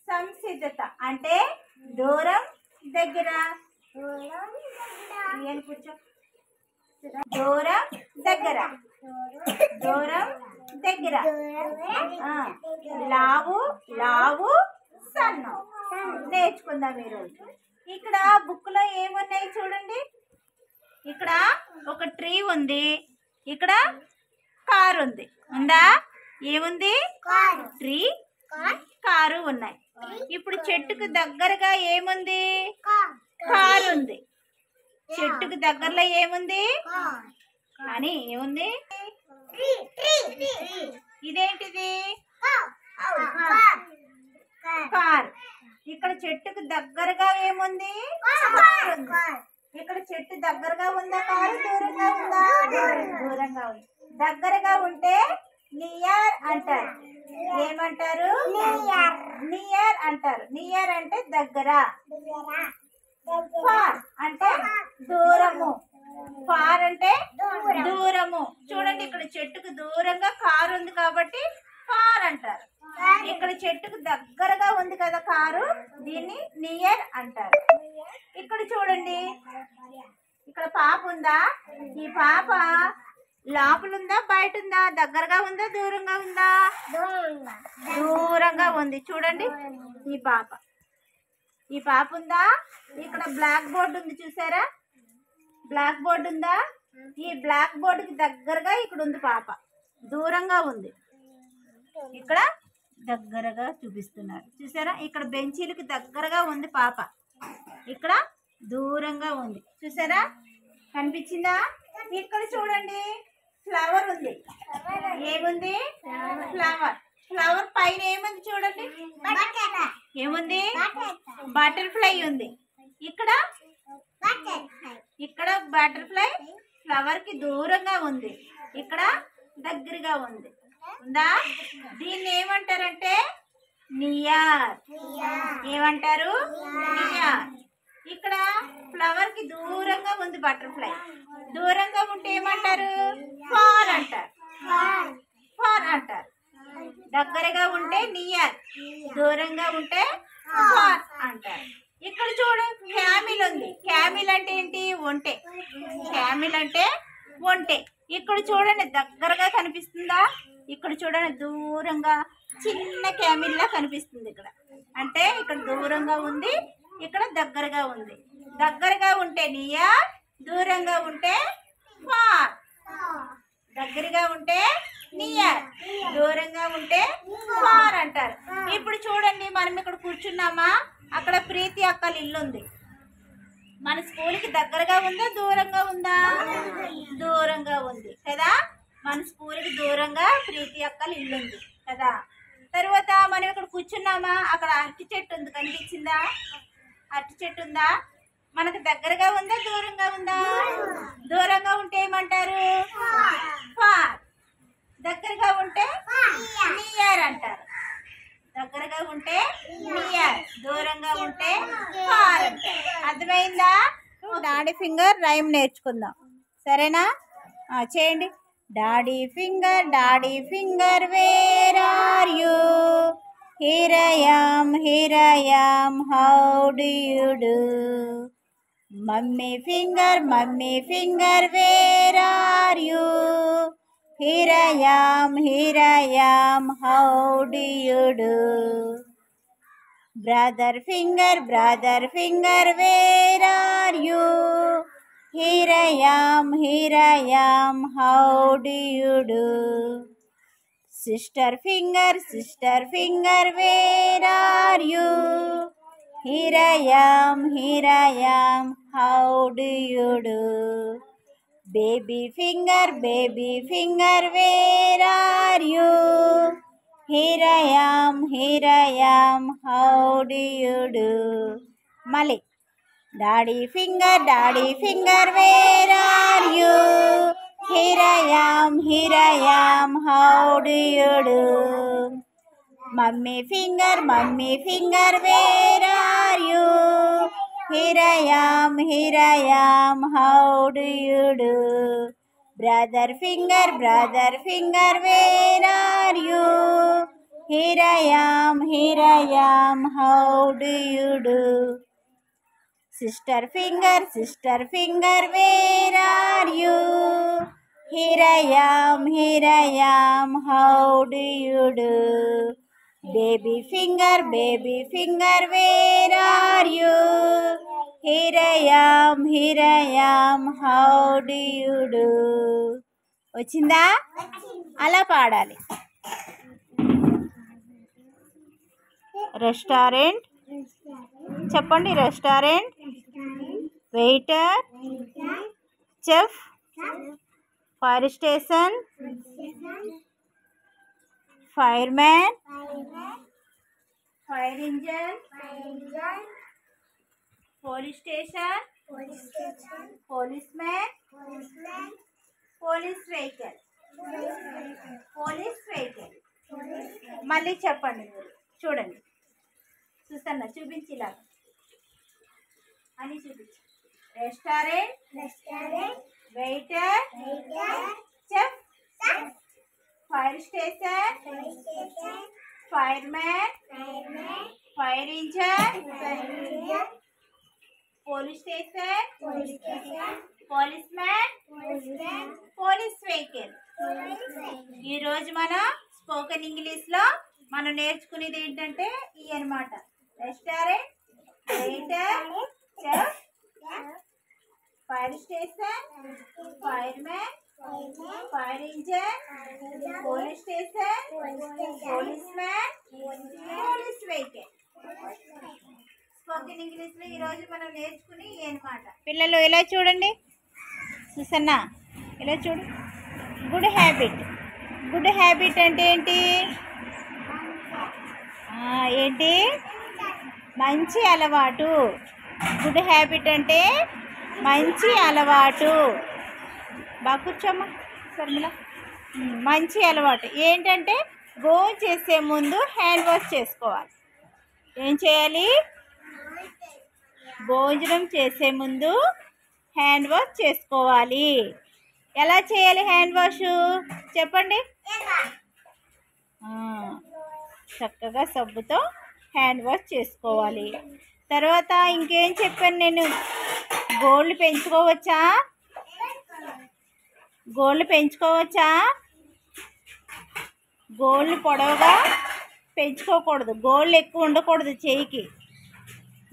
సంసిద్ధత అంటే దూరం దగ్గర. కూర్చో. దూరం దగ్గర, దూరం దగ్గర. లావు లావు సన్నం నేర్చుకుందాం ఈరోజు. ఇక్కడ బుక్ లో ఏమున్నాయి చూడండి. ఇక్కడ ఒక ట్రీ ఉంది, ఇక్కడ కారు ఉంది. ఉందా? ఏముంది? ట్రీ, కారు ఉన్నాయి. ఇప్పుడు చెట్టుకు దగ్గరగా ఏముంది? కారు ఉంది. చెట్టుకు దగ్గరలో ఏముంది? కానీ ఏముంది? ఇదేంటిది? కార్. ఇక్కడ చెట్టుకు దగ్గరగా ఏముంది? కారు ఉంది. ఇక్కడ చెట్టు దగ్గరగా ఉందా? కారు దూరంగా ఉందా? దూరంగా ఉంది. దగ్గరగా ఉంటే నియర్ అంటారు. ఏమంటారు? నియర్ అంటారు. నియర్ అంటే దగ్గర. ఫార్ అంటే దూరము. ఫార్ అంటే దూరము. చూడండి, ఇక్కడ చెట్టుకు దూరంగా కారు ఉంది కాబట్టి ఫార్ అంటారు. ఇక్కడ చెట్టుకు దగ్గరగా ఉంది కదా కారు, దీన్ని నియర్ అంటారు. ఇక్కడ చూడండి, ఇక్కడ పాప ఉందా? ఈ పాప లోపల ఉందా బయట ఉందా? దగ్గరగా ఉందా దూరంగా ఉందా? దూరంగా ఉంది. చూడండి, ఈ పాప ఉందా? ఇక్కడ బ్లాక్ బోర్డు ఉంది చూసారా? బ్లాక్ బోర్డు ఉందా? ఈ బ్లాక్ బోర్డుకి దగ్గరగా ఇక్కడ ఉంది పాప. దూరంగా ఉంది. ఇక్కడ దగ్గరగా చూపిస్తున్నారు చూసారా? ఇక్కడ బెంచీలకు దగ్గరగా ఉంది పాప. ఇక్కడ దూరంగా ఉంది. చూసారా? కనిపించిందా? ఇక్కడ చూడండి, ఫ్లవర్ ఉంది. ఏముంది? ఫ్లవర్. ఫ్లవర్ పైన ఏముంది చూడండి? ఏముంది? బటర్ఫ్లై ఉంది. ఇక్కడ బటర్ఫ్లై ఫ్లవర్ కి దూరంగా ఉంది, ఇక్కడ దగ్గరగా ఉంది. ఉందా? దీన్ని ఏమంటారంటే నియర్. ఏమంటారు? నియర్. ఇక్కడ ఫ్లవర్ కి దూరంగా ఉంది బటర్ఫ్లై. దూరంగా ఉంటే ఏమంటారు? ఫార్ అంటారు. ఫార్ అంటారు. దగ్గరగా ఉంటే నియర్, దూరంగా ఉంటే ఫార్ అంటారు. ఇక్కడ చూడు, క్యామిల్ ఉంది. క్యామిల్ అంటే ఏంటి? ఒంటె. క్యామిల్ అంటే ఒంటె. ఇక్కడ చూడండి, దగ్గరగా కనిపిస్తుందా? ఇక్కడ చూడండి, దూరంగా చిన్న క్యామిల్ లా కనిపిస్తుంది. ఇక్కడ అంటే ఇక్కడ దూరంగా ఉంది, ఇక్కడ దగ్గరగా ఉంది. దగ్గరగా ఉంటే నియర్, దూరంగా ఉంటే ఫార్. దగ్గరగా ఉంటే నియర్, దూరంగా ఉంటే ఫార్ అంటారు. ఇప్పుడు చూడండి, మనం ఇక్కడ కూర్చున్నామా? అక్కడ ప్రీతి అక్కల ఇల్లు ఉంది. మన స్కూల్కి దగ్గరగా ఉందా దూరంగా ఉందా? దూరంగా ఉంది కదా. మన స్కూల్కి దూరంగా ప్రీతి అక్కల ఇల్లు ఉంది కదా. తర్వాత మనం ఇక్కడ కూర్చున్నామా? అక్కడ అరటి చెట్టు ఉంది. కనిపించిందా? అరటి చెట్టు ఉందా? మనకు దగ్గరగా ఉందా దూరంగా ఉందా? దూరంగా ఉంటే ఏమంటారు? ఫార్. దగ్గరగా ఉంటే నియర్ అంటారు. దగ్గరగా ఉంటే నియర్, దూరంగా ఉంటే ఫార్ అంటారు. అర్థమైందా? డాడీ ఫింగర్ రైమ్ నేర్చుకుందాం, సరేనా? చేయండి. Daddy finger where are you? Here I am how do you do? Mummy finger where are you? Here I am, how do you do? Brother finger, where are you? Here I am, how do you do? Sister finger, where are you? Here I am, how do you do? Baby finger, where are you? Here I am, how do you do? Mali. Daddy finger, where are you? Here I am, how do you do? Mummy finger, where are you? Here I am, how do you do? Brother finger, where are you? Here I am, am, here I am, how do you do? Sister finger, where are you? Here I am, how do you do? Baby finger, where are you? Here I am, how do you do? వచ్చిందా? అలా పాడాలి. Restaurant చెప్పండి. Restaurant, waiter, chef, fire station, fire man, fire engine, police station, police man, police vehicle. మళ్ళీ చెప్పండి. మీరు చూడండి, చూస్తాను, చూపించి ఇలా అని చూపించి. Restaurant, waiter, chef, fire station, fire man, fire engine, police station, police man, police vehicle. ఈరోజు మనం స్పోకెన్ ఇంగ్లీష్లో మనం నేర్చుకునేది ఏంటంటే ఇవి అన్నమాట. Restaurant, waiter, chef, fire station, fire man, fire engine, police station, police man, police vehicle. Spoken ఇంగ్లీష్లో ఈరోజు మనం నేర్చుకుని అన్నమాట. పిల్లలు ఇలా చూడండి, చూసన్నా ఇలా చూడు. Good habit. గుడ్ హ్యాబిట్ అంటే ఏంటి? ఏంటి? మంచి అలవాటు. గుడ్ హ్యాబిట్ అంటే మంచి అలవాటు. బాగా కూర్చోమ్మా శర్మిల. మంచి అలవాటు ఏంటంటే భోజనం చేసే ముందు హ్యాండ్ వాష్ చేసుకోవాలి. ఏం చేయాలి? భోజనం చేసే ముందు హ్యాండ్ వాష్ చేసుకోవాలి. ఎలా చేయాలి హ్యాండ్ వాష్ చెప్పండి. చక్కగా సబ్బుతో హ్యాండ్ వాష్ చేసుకోవాలి. తర్వాత ఇంకేం చెప్పాను నేను? గోళ్ళు పెంచుకోవచ్చా? గోళ్ళు పొడవుగా పెంచుకోకూడదు. గోళ్ళు ఎక్కువ ఉండకూడదు. చేయికి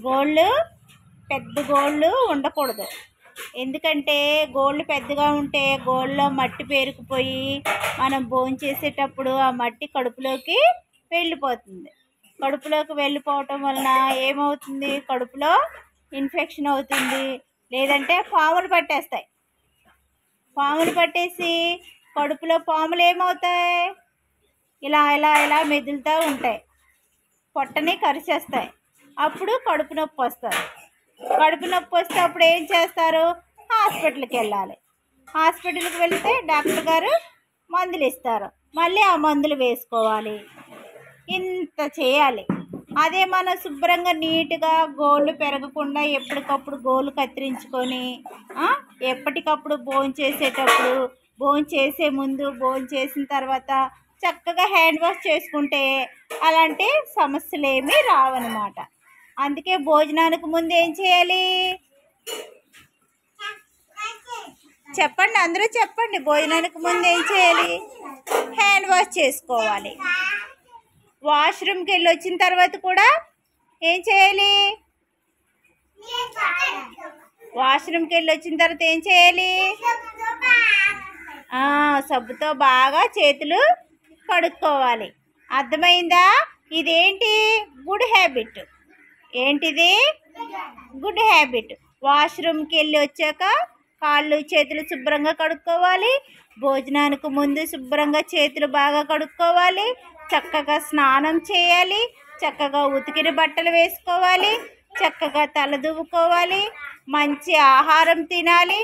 గోళ్ళు, పెద్ద గోళ్ళు ఉండకూడదు. ఎందుకంటే గోళ్ళు పెద్దగా ఉంటే గోళ్ళలో మట్టి పేరుకుపోయి మనం భోజనం చేసేటప్పుడు ఆ మట్టి కడుపులోకి వెళ్ళిపోతుంది. కడుపులోకి వెళ్ళిపోవటం వలన ఏమవుతుంది? కడుపులో ఇన్ఫెక్షన్ అవుతుంది. లేదంటే పాములు పట్టేస్తాయి. పాములు పట్టేసి కడుపులో పాములు ఏమవుతాయి? ఇలా ఇలా ఇలా మెదులుతూ ఉంటాయి. పొట్టని కరిచేస్తాయి. అప్పుడు కడుపు నొప్పి వస్తుంది. కడుపు నొప్పి వస్తే అప్పుడు ఏం చేస్తారు? హాస్పిటల్కి వెళ్ళాలి. హాస్పిటల్కి వెళ్తే డాక్టర్ గారు మందులు ఇస్తారు. మళ్ళీ ఆ మందులు వేసుకోవాలి. ఇంత చేయాలి. అదే మనం శుభ్రంగా నీట్గా గోళ్ళు పెరగకుండా ఎప్పటికప్పుడు గోళ్ళు కత్తిరించుకొని ఎప్పటికప్పుడు భోజనం చేసేటప్పుడు, భోజనం చేసే ముందు, భోజనం చేసిన తర్వాత చక్కగా హ్యాండ్ వాష్ చేసుకుంటే అలాంటి సమస్యలు ఏమీ రావన్నమాట. అందుకే భోజనానికి ముందు ఏం చేయాలి చెప్పండి. అందరూ చెప్పండి. భోజనానికి ముందు ఏం చేయాలి? హ్యాండ్ వాష్ చేసుకోవాలి. వాష్రూమ్కి వెళ్ళి వచ్చిన తర్వాత కూడా ఏం చేయాలి? వాష్రూమ్కి వెళ్ళి వచ్చిన తర్వాత ఏం చేయాలి? సబ్బుతో బాగా చేతులు కడుక్కోవాలి. అర్థమైందా? ఇదేంటి? Good habit. ఏంటిది? Good habit. వాష్రూమ్కి వెళ్ళి వచ్చాక కాళ్ళు చేతులు శుభ్రంగా కడుక్కోవాలి. భోజనానికి ముందు శుభ్రంగా చేతులు బాగా కడుక్కోవాలి. చక్కగా స్నానం చేయాలి. చక్కగా ఉతికిన బట్టలు వేసుకోవాలి. చక్కగా తల దువ్వుకోవాలి. మంచి ఆహారం తినాలి.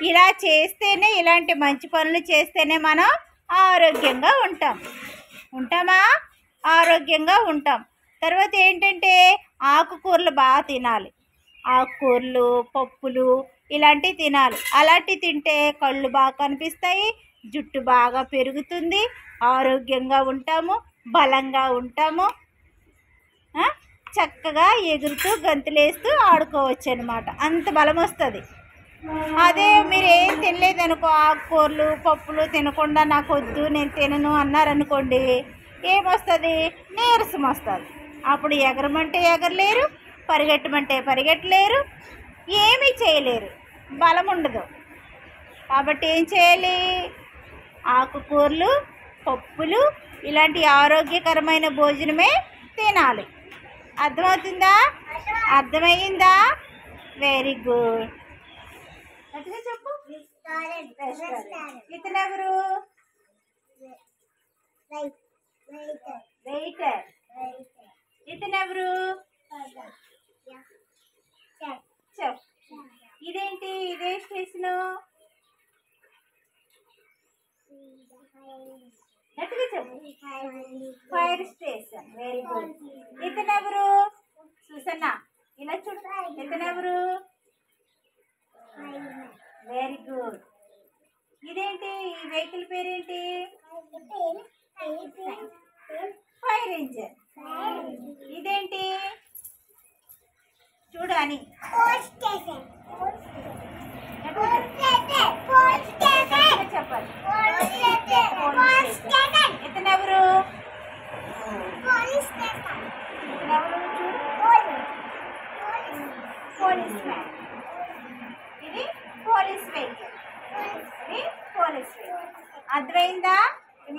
ఇలా చేస్తేనే, ఇలాంటి మంచి పనులు చేస్తేనే మనం ఆరోగ్యంగా ఉంటామా? ఆరోగ్యంగా ఉంటాం. తర్వాత ఏంటంటే ఆకుకూరలు బాగా తినాలి. ఆకుకూరలు, పప్పులు ఇలాంటివి తినాలి. అలాంటివి తింటే కళ్ళు బాగా కనిపిస్తాయి, జుట్టు బాగా పెరుగుతుంది, ఆరోగ్యంగా ఉంటాము, బలంగా ఉంటాము. చక్కగా ఎగురుతూ గంతులేస్తూ ఆడుకోవచ్చు అనమాట. అంత బలం వస్తుంది. అదే మీరు ఏం తినలేదనుకో, ఆకుకూరలు పప్పులు తినకుండా నాకు వద్దు నేను తినను అన్నారనుకోండి, ఏమొస్తుంది? నీరసం వస్తుంది. అప్పుడు ఎగరమంటే ఎగరలేరు, పరిగెట్టమంటే పరిగెట్టలేరు, ఏమీ చేయలేరు, బలం ఉండదు. కాబట్టి ఏం చేయాలి? ఆకుకూరలు పప్పులు ఇలాంటి ఆరోగ్యకరమైన భోజనమే తినాలి. అర్థమవుతుందా? అర్థమయ్యిందా? Very good. గట్టిగా చెప్పు. ఇతనెవరు? వెయిటర్. ఇతనెవరు? చెఫ్. ఇదేంటి? ఇదే స్టేషను. గట్టిగా చెప్పు. Fire station. Very good. ఇతనెవరు? సుసన్న. ఇలా చూడు. ఇతనెవరు? Very good. ఇదేంటి? ఈ వెహికల్ పేరేంటి? Fire engine. ఇదేంటి? చూడు అని. చెప్పాలి. ఇతనెవరు? ఇతనెవరు? చూడు. Policeman. ఇది పోలీస్ వెహికల్. ఇది పోలీస్ వెహికల్. అర్థమైందా?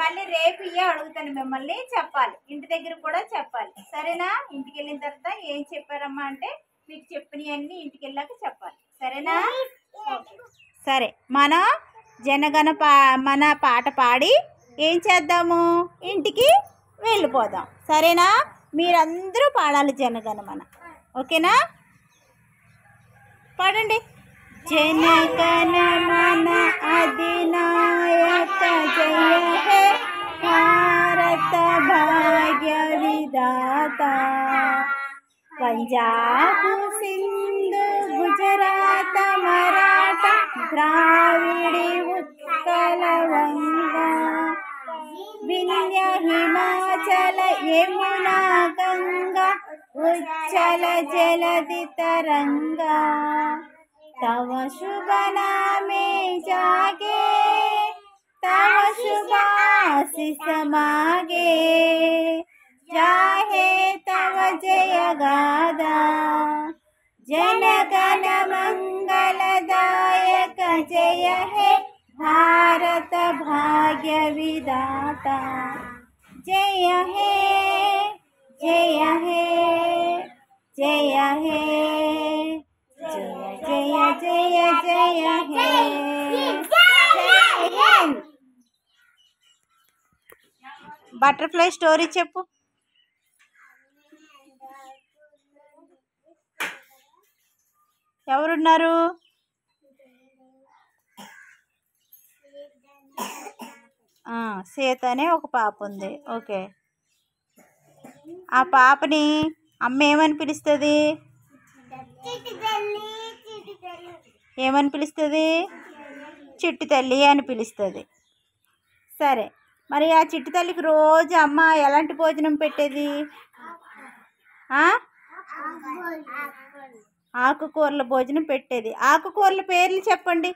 మళ్ళీ రేపు అడుగుతాను మిమ్మల్ని, చెప్పాలి. ఇంటి దగ్గర కూడా చెప్పాలి. సరేనా? ఇంటికి వెళ్ళిన తర్వాత ఏం చెప్పారమ్మా అంటే మీకు చెప్పినవన్నీ ఇంటికి వెళ్ళాక చెప్పాలి. సరేనా? సరే, మనం మన పాట పాడి ఏం చేద్దాము? ఇంటికి వెళ్ళిపోదాం. సరేనా? మీరందరూ పాడాలి జనగణమన. ఓకేనా? పాడండి. జనగణమన అధినాయక జయ హే భారత భాగ్య విధాత. పంజాబ్ సింధు గుజరాత మరాఠ ద్రావిడి ఉత్కల వంగ వింధ్య హిమాచల యమునా గంగా ఉచ్చల జలధి తరంగా. तव शुभ नामे जागे तव शुभाशिष मागे. जाहे तव जय गादा जनगण मंगलदायक जय हे भारत भाग्य विधाता. जय हे जय हे जय हे जय जय जय हे. బటర్ఫ్లై స్టోరీ చెప్పు. ఎవరున్నారు? సీత అనే ఒక పాప ఉంది. ఓకే. ఆ పాపని అమ్మ ఏమని పిలుస్తుంది? ఏమని పిలుస్తుంది? చిట్టి తల్లి అని పిలుస్తుంది. సరే, మరి ఆ చిట్టి తల్లికి రోజు అమ్మ ఎలాంటి భోజనం పెట్టేది? ఆకుకూరల భోజనం పెట్టేది. ఆకుకూరల పేర్లు చెప్పండి.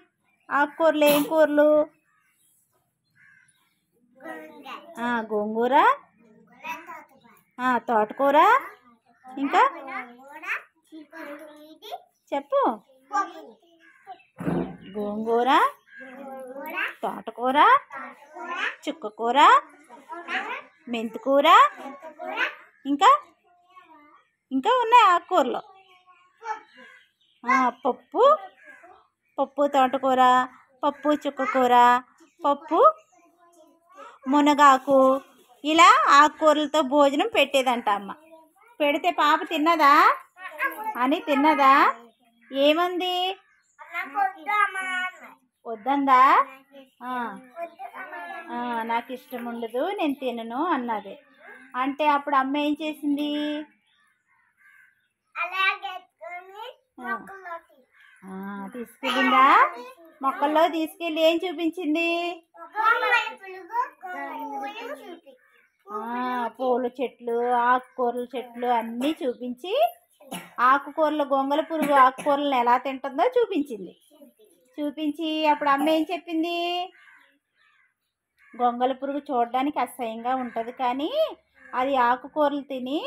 ఆకుకూరలు ఏం కూరలు? గోంగూర, తోటకూర, ఇంకా చెప్పు. గోంగూర, తోటకూర, చుక్కకూర, మెంతికూర, ఇంకా ఇంకా ఉన్నాయి ఆకుకూరలు. పప్పు తోటకూర, పప్పు చుక్కకూర, పప్పు మునగాకు, ఇలా ఆకుకూరలతో భోజనం పెట్టేదంట అమ్మ. పెడితే పాప తిన్నదా? అని తిన్నదా? ఏమంది? వద్దందా? నాకు ఇష్టం ఉండదు, నేను తినను అన్నది. అంటే అప్పుడు అమ్మ ఏం చేసింది? తీసుకెళ్ళిందా? మొక్కల్లో తీసుకెళ్ళి ఏం చూపించింది? పూలు పూల చెట్లు, ఆకుకూరల చెట్లు అన్నీ చూపించి ఆకుకూరలు, గొంగళ పురుగు ఆకుకూరలను ఎలా తింటుందో చూపించింది. చూపించి అప్పుడు అమ్మ ఏం చెప్పింది, గొంగళ పురుగు చూడడానికి అసహ్యంగా ఉంటుంది, కానీ అది ఆకుకూరలు తిని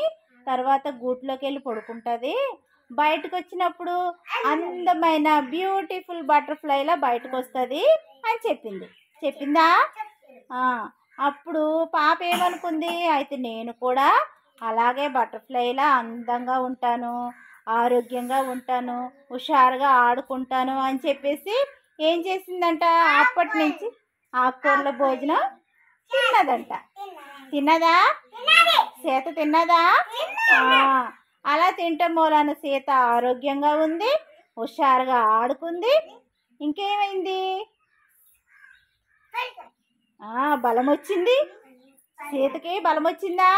తర్వాత గూట్లోకి వెళ్ళి పడుకుంటుంది. బయటకు వచ్చినప్పుడు అందమైన బ్యూటిఫుల్ బటర్ఫ్లైలా బయటకు వస్తుంది అని చెప్పింది. చెప్పిందా? అప్పుడు పాప ఏమనుకుంది, అయితే నేను కూడా అలాగే బటర్ఫ్లైలా అందంగా ఉంటాను, ఆరోగ్యంగా ఉంటాను, హుషారుగా ఆడుకుంటాను అని చెప్పేసి ఏం చేసిందంట, అప్పటి నుంచి ఆకుకూరల భోజనం తిన్నదంట. తిన్నదా? సీత తిన్నదా? అలా తింటాం మూలాన సీత ఆరోగ్యంగా ఉంది, హుషారుగా ఆడుకుంది. ఇంకేమైంది, బలం వచ్చింది. సీతకి బలం వచ్చిందా?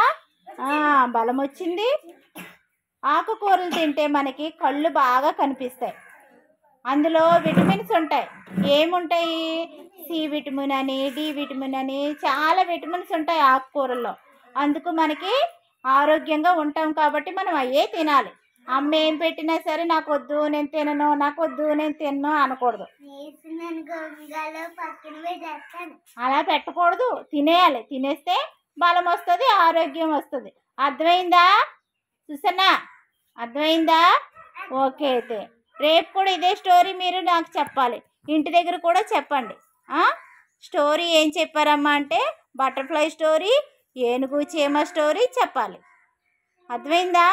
బలం వచ్చింది. ఆకుకూరలు తింటే మనకి కళ్ళు బాగా కనిపిస్తాయి. అందులో విటమిన్స్ ఉంటాయి. ఏముంటాయి, సి విటమిన్ అని, డి విటమిన్ అని చాలా విటమిన్స్ ఉంటాయి ఆకుకూరల్లో. అందుకు మనకి ఆరోగ్యంగా ఉంటాం కాబట్టి మనం అయ్యే తినాలి. అమ్మ ఏం పెట్టినా సరే నాకు వద్దు నేను తినను, నాకు వద్దు నేను తినను అనకూడదు. అలా పెట్టకూడదు, తినేయాలి. తినేస్తే బలం వస్తుంది, ఆరోగ్యం వస్తుంది. అర్థమైందా సుసన్న? అర్థమైందా? ఓకే, అయితే రేపు కూడా ఇదే స్టోరీ మీరు నాకు చెప్పాలి, ఇంటి దగ్గర కూడా చెప్పండి. స్టోరీ ఏం చెప్పారమ్మా అంటే బటర్ఫ్లై స్టోరీ, ఏనుగు చీమ స్టోరీ చెప్పాలి. అర్థమైందా?